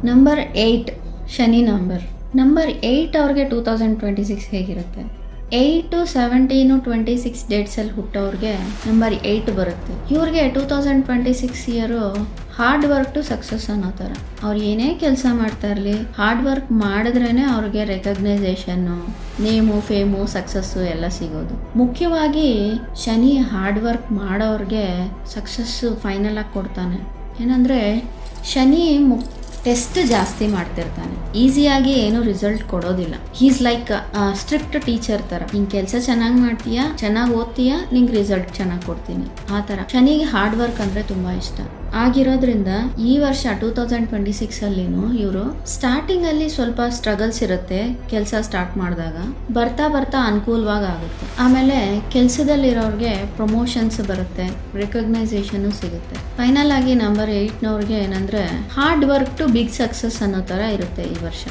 Number 8 Shani number 8 ಅವ್ರಿಗೆ 2026 ಹೇಗಿರುತ್ತೆ? 8, 17, 26 ಡೇಟ್ಸಲ್ಲಿ ಹುಟ್ಟೋರಿಗೆ number 8 ಬರುತ್ತೆ. ಇವ್ರಿಗೆ 2026 year hard work to success ಅನ್ನೋ ಥರ. ಅವ್ರು ಏನೇ ಕೆಲಸ ಮಾಡ್ತಾ ಇರಲಿ, ಹಾರ್ಡ್ ವರ್ಕ್ ಮಾಡಿದ್ರೇ ಅವ್ರಿಗೆ ರೆಕಗ್ನೈಸೇಷನ್ನು, ನೇಮು, ಫೇಮು, ಸಕ್ಸಸ್ಸು ಎಲ್ಲ ಸಿಗೋದು. ಮುಖ್ಯವಾಗಿ ಶನಿ ಹಾರ್ಡ್ ವರ್ಕ್ ಮಾಡೋರಿಗೆ ಸಕ್ಸಸ್ಸು ಫೈನಲ್ ಆಗಿ ಕೊಡ್ತಾನೆ. ಏನಂದರೆ ಶನಿ ಟೆಸ್ಟ್ ಜಾಸ್ತಿ ಮಾಡ್ತಿರ್ತಾನೆ, ಈಸಿಯಾಗಿ ಏನು ರಿಸಲ್ಟ್ ಕೊಡೋದಿಲ್ಲ. ಈಸ್ ಲೈಕ್ ಸ್ಟ್ರಿಕ್ಟ್ ಟೀಚರ್ ಥರ. ನಿಂಗೆ ಕೆಲಸ ಚೆನ್ನಾಗಿ ಮಾಡ್ತೀಯಾ, ಚೆನ್ನಾಗಿ ಓದ್ತೀಯಾ, ನಿಂಗೆ ರಿಸಲ್ಟ್ ಚೆನ್ನಾಗಿ ಕೊಡ್ತೀನಿ ಆ ಥರ. ಶನಿಗೆ ಹಾರ್ಡ್ ವರ್ಕ್ ಅಂದರೆ ತುಂಬ ಇಷ್ಟ ಆಗಿರೋದ್ರಿಂದ ಈ ವರ್ಷ 2026 ಅಲ್ಲಿನೂ ಇವರು ಸ್ಟಾರ್ಟಿಂಗ್ ಅಲ್ಲಿ ಸ್ವಲ್ಪ ಸ್ಟ್ರಗಲ್ಸ್ ಇರುತ್ತೆ. ಕೆಲಸ ಸ್ಟಾರ್ಟ್ ಮಾಡಿದಾಗ ಬರ್ತಾ ಬರ್ತಾ ಅನುಕೂಲವಾಗಿ ಆಗುತ್ತೆ. ಆಮೇಲೆ ಕೆಲಸದಲ್ಲಿರೋರಿಗೆ ಪ್ರಮೋಷನ್ಸ್ ಬರುತ್ತೆ, ರೆಕಗ್ನೈಸೇಷನ್ ಸಿಗುತ್ತೆ. ಫೈನಲ್ ಆಗಿ ನಂಬರ್ 8ನವ್ರಿಗೆ ಏನಂದ್ರೆ hard work to big success ಅನ್ನೋ ತರ ಇರುತ್ತೆ ಈ ವರ್ಷ.